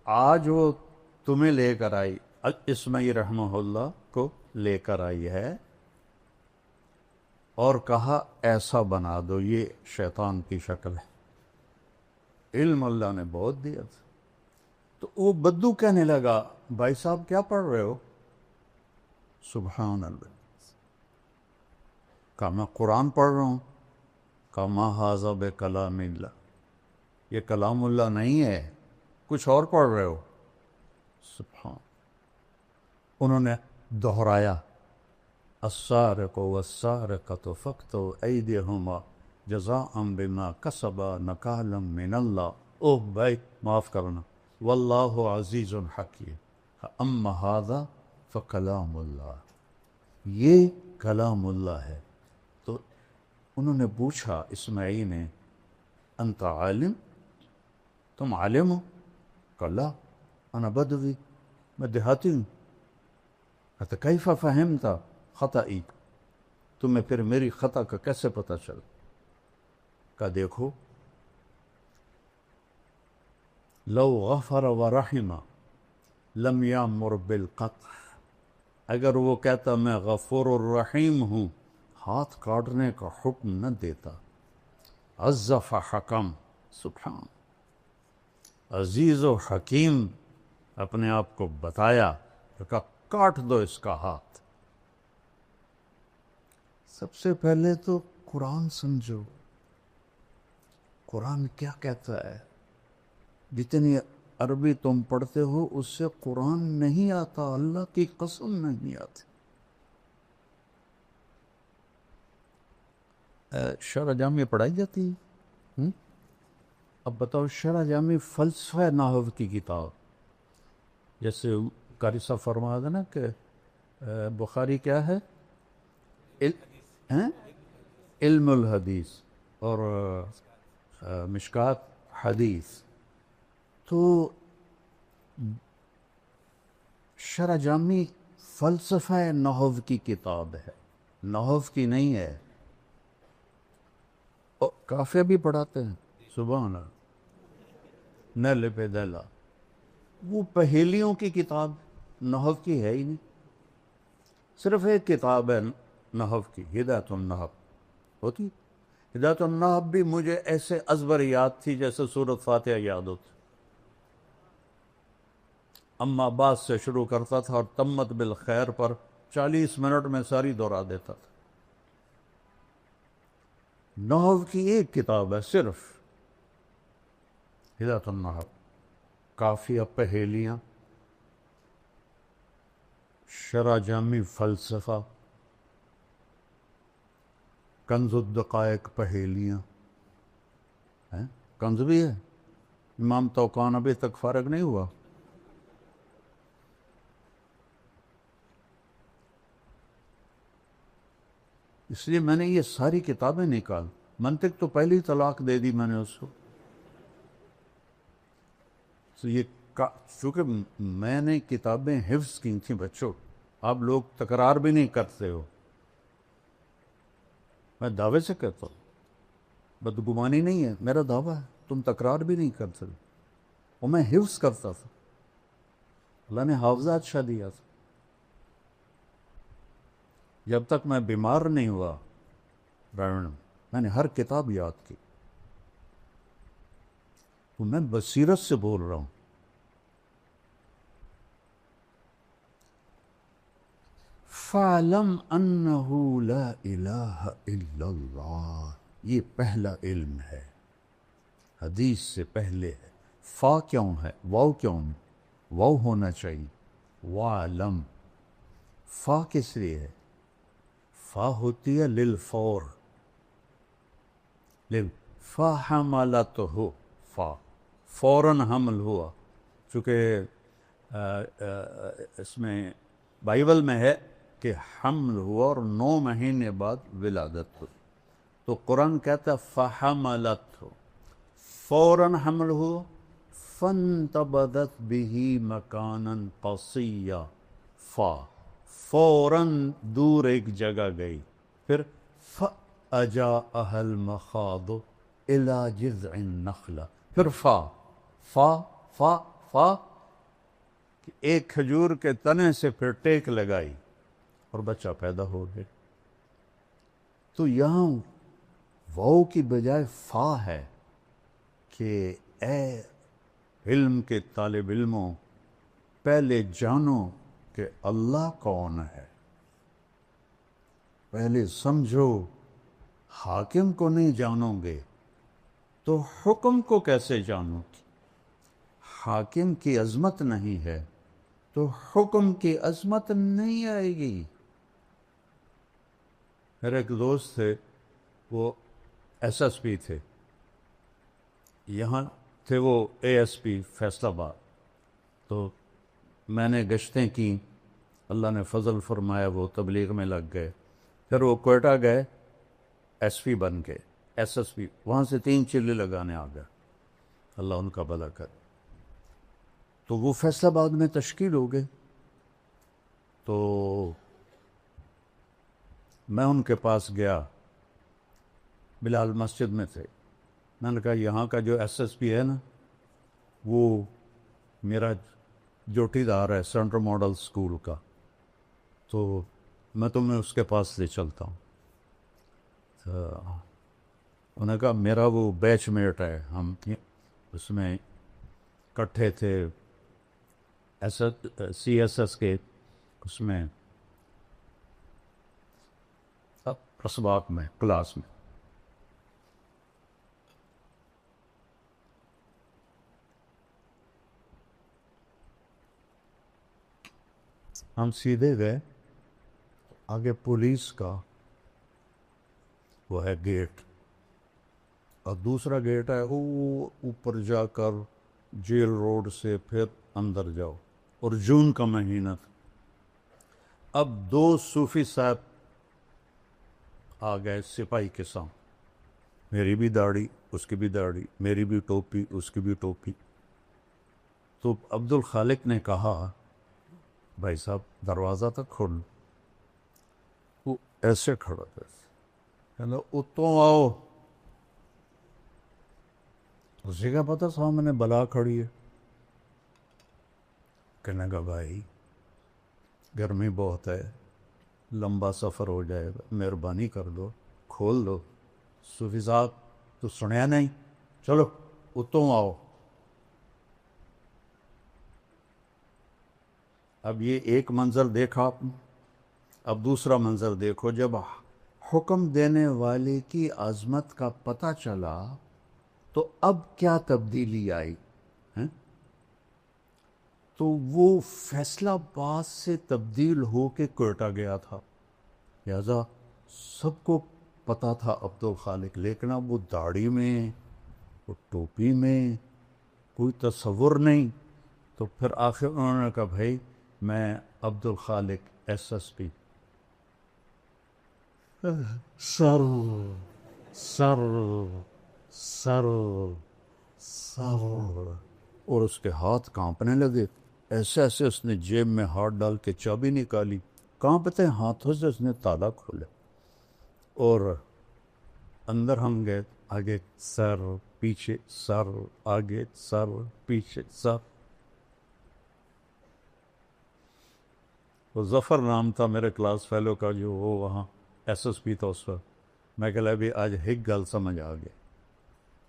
آج وہ تمہیں لے کر آئی، اسماعیل رحمہ اللہ کو لے کر آئی ہے اور کہا ایسا بنا دو، یہ شیطان کی شکل ہے۔ علم اللہ نے بہت دیا تھا۔ تو وہ بدو کہنے لگا بھائی صاحب کیا پڑھ رہے ہو؟ سبحان اللہ۔ کہا میں قرآن پڑھ رہا ہوں۔ کہا ما ھذا بکلام اللہ، یہ کلام اللہ نہیں ہے، کچھ اور پڑھ رہے ہو۔ سبحان۔ انہوں نے دہرایا السارق والسارقۃ فاقطعوا ایدیہما جزاء بما کسبا نکالا من اللہ۔ اوہ بھائی معاف کرنا، واللہ عزیز حکیم، اما ھذا فکلام اللہ، یہ کلام اللہ ہے۔ تو انہوں نے پوچھا اسماعیل نے انت عالم، تم عالم ہو؟ کہا لا انا بدوی، میں دیہاتی ہوں۔ کہتا کیف فہمت خطئی، تمہیں پھر میری خطا کا کیسے پتہ چلا؟ کہا دیکھو لو غفر ورحم لم یامر بالقطع، اگر وہ کہتا میں غفور الرحیم ہوں ہاتھ کاٹنے کا حکم نہ دیتا۔ عز فحکم، سبحان، عزیز و حکیم اپنے آپ کو بتایا، تو کہا کاٹ دو اس کا ہاتھ۔ سب سے پہلے تو قرآن سمجھو، قرآن کیا کہتا ہے۔ جتنی عربی تم پڑھتے ہو اس سے قرآن نہیں آتا، اللہ کی قسم نہیں آتی۔ شرح جامع پڑھائی جاتی ہے؟ اب بتاؤ، شرح جامع فلسفہ نحو کی کتاب، جیسے قاری صاحب فرما دے نا کہ بخاری کیا ہے؟ علم الحدیث اور مشکات حدیث۔ تو شرح جامع فلسفہ نحو کی کتاب ہے، نحو کی نہیں ہے۔ اور کافیہ بھی پڑھاتے ہیں، سبحان اللہ، نیل پہ دیلا۔ وہ پہیلیوں کی کتاب نحو کی ہے ہی نہیں، صرف ایک کتاب ہے نحو کی، ہدایت النحو ہوتی۔ ہدایت النحو بھی مجھے ایسے ازبر یاد تھی جیسے سورۃ فاتحہ یاد ہوتی۔ اما بعد سے شروع کرتا تھا اور تمت بالخیر پر 40 منٹ میں ساری دہرا دیتا تھا۔ نحو کی ایک کتاب ہے صرف، ہدایت النحو، کافیہ، پہیلیاں، شرح جامع فلسفہ، کنز الدقائق پہیلیاں ہیں، کنز بھی ہے۔ امام توقان ابھی تک فارغ نہیں ہوا۔ اس لیے میں نے یہ ساری کتابیں نکال، منطق تو پہلی طلاق دے دی میں نے اس کو۔ تو یہ چونکہ میں نے کتابیں حفظ کی تھیں بچوں، آپ لوگ تکرار بھی نہیں کرتے ہو، میں دعوے سے کہتا ہوں، بدگمانی نہیں ہے، میرا دعویٰ ہے، تم تکرار بھی نہیں کرتے، اور میں حفظ کرتا تھا، اللہ نے حافظہ اچھا دیا تھا۔ جب تک میں بیمار نہیں ہوا میں نے ہر کتاب یاد کی، تو میں بصیرت سے بول رہا ہوں۔ فَاعْلَمْ أَنَّهُ لَا إِلَٰهَ إِلَّا اللَّهُ، یہ پہلا علم ہے، حدیث سے پہلے ہے۔ فا کیوں ہے؟ واو کیوں ہے؟ واو ہونا چاہیے۔ وَاعْلَمْ، فا کس لیے ہے؟ فا ہوتی ہے للفور، فَحَمَلَتْهُ، فا فوراً حمل ہوا، چونکہ اس میں بائبل میں ہے کہ حمل ہوا اور 9 مہینے بعد ولادت ہوئی، تو قرآن کہتا ہے فَحَمَلَتْهُ، فوراً حمل ہوا، فَانْتَبَذَتْ بِهِ مَكَانًا قَصِيًّا، فوراً دور ایک جگہ گئی، پھر فَأَجَاءَهَا الْمَخَاضُ إِلَى جِذْعِ النَّخْلَةِ، پھر فا فا فا فا کہ ایک کھجور کے تنے سے پھر ٹیک لگائی اور بچہ پیدا ہو گیا. تو یہاں واو کی بجائے فا ہے کہ اے علم کے طالب علموں، پہلے جانو کہ اللہ کون ہے، پہلے سمجھو. حاکم کو نہیں جانو گے تو حکم کو کیسے جانو گے؟ حاکم کی عظمت نہیں ہے تو حکم کی عظمت نہیں آئے گی. میرے ایک دوست تھے، وہ ایس ایس پی تھے، یہاں تھے وہ اے ایس پی فیصل آباد. تو میں نے گشتیں کی، اللہ نے فضل فرمایا وہ تبلیغ میں لگ گئے. پھر وہ کوئٹہ گئے، ایس پی بن کے، ایس ایس پی، وہاں سے 3 چلے لگانے آ گئے. اللہ ان کا بھلا کرے. تو وہ فیصل آباد میں تشکیل ہو گئے. تو میں ان کے پاس گیا، بلال مسجد میں تھے. میں نے کہا یہاں کا جو ایس ایس پی ہے نا، وہ میرا جوٹی دار ہے سینٹرل ماڈل سکول کا، تو میں تمہیں اس کے پاس لے چلتا ہوں. تو انہوں نے کہا میرا وہ بیچ میٹ ہے، ہم اس میں کٹھے تھے سی ایس ایس کے، اس میں اسباق میں کلاس میں. ہم سیدھے گئے، آگے پولیس کا وہ ہے گیٹ، اور دوسرا گیٹ ہے وہ اوپر جا کر جیل روڈ سے پھر اندر جاؤ، اور جون کا مہینہ تھا. اب 2 صوفی صاحب آ گئے سپاہی کے سامنے، میری بھی داڑھی، اس کی بھی داڑھی، میری بھی ٹوپی، اس کی بھی ٹوپی. تو عبد الخالق نے کہا بھائی صاحب دروازہ تک کھول. وہ ایسے کھڑا تھا، کہنا اتوں آؤ. اسی کا پتہ سامنے بلا کھڑی ہے. کہنے کا بھائی گرمی بہت ہے، لمبا سفر ہو جائے گا، مہربانی کر دو، کھول دو. صوفی صاحب تو سنیا نہیں، چلو اتوں آؤ. اب یہ ایک منظر دیکھا آپ نے، اب دوسرا منظر دیکھو. جب حکم دینے والے کی عظمت کا پتہ چلا تو اب کیا تبدیلی آئی ہیں؟ تو وہ فیصل آباد سے تبدیل ہو کے کوئٹہ گیا تھا، لہذا سب کو پتا تھا عبد الخالق، لیکن اب وہ داڑھی میں، وہ ٹوپی میں کوئی تصور نہیں. تو پھر آخر انہوں نے کہا بھائی میں Abdul Khaliq S S P. سر سر سر سر، اور اس کے ہاتھ کانپنے لگے. ایسے ایسے اس نے جیب میں ہاتھ ڈال کے چابی نکالی، کانپتے ہاتھوں سے اس نے تالا کھولا، اور اندر ہم گئے. آگے سر، پیچھے سر، آگے سر، پیچھے سر. وہ ظفر نام تھا میرے کلاس فیلو کا، جو وہ وہاں ایس ایس پی تھا اس وقت. میں کہ ابھی آج ایک گل سمجھ آ گئی،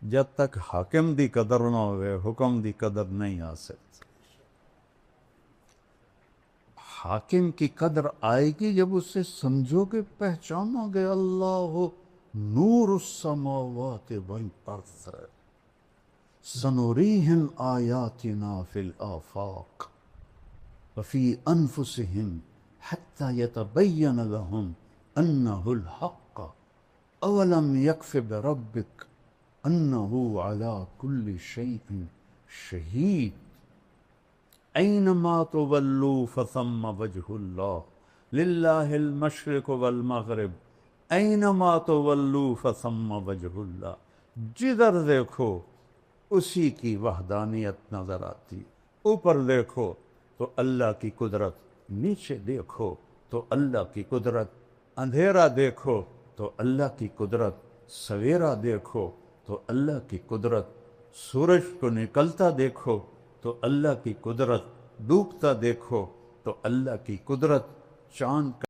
جب تک حاکم دی قدر نہ ہوئے حکم دی قدر نہیں آ سکتی. حاکم کی قدر آئے گی جب اسے سمجھو گے، پہچانو گے. اللہ نور السماوات والارض سنریہم آیاتنا فی الآفاق وفی انفسہم حتی یتبین لہم انہ الحق اولم یکف بربک انہ علی کل شیء شہید اینما تولوا فثم وجہ اللہ للہ المشرق والمغرب اینما تولوا فثم وجہ اللہ. جدھر دیکھو اسی کی وحدانیت نظر آتی. اوپر دیکھو تو اللہ کی قدرت، نیچے دیکھو تو اللہ کی قدرت، اندھیرا دیکھو تو اللہ کی قدرت، سویرا دیکھو تو اللہ کی قدرت، سورج کو نکلتا دیکھو تو اللہ کی قدرت، ڈوبتا دیکھو تو اللہ کی قدرت، چاند کا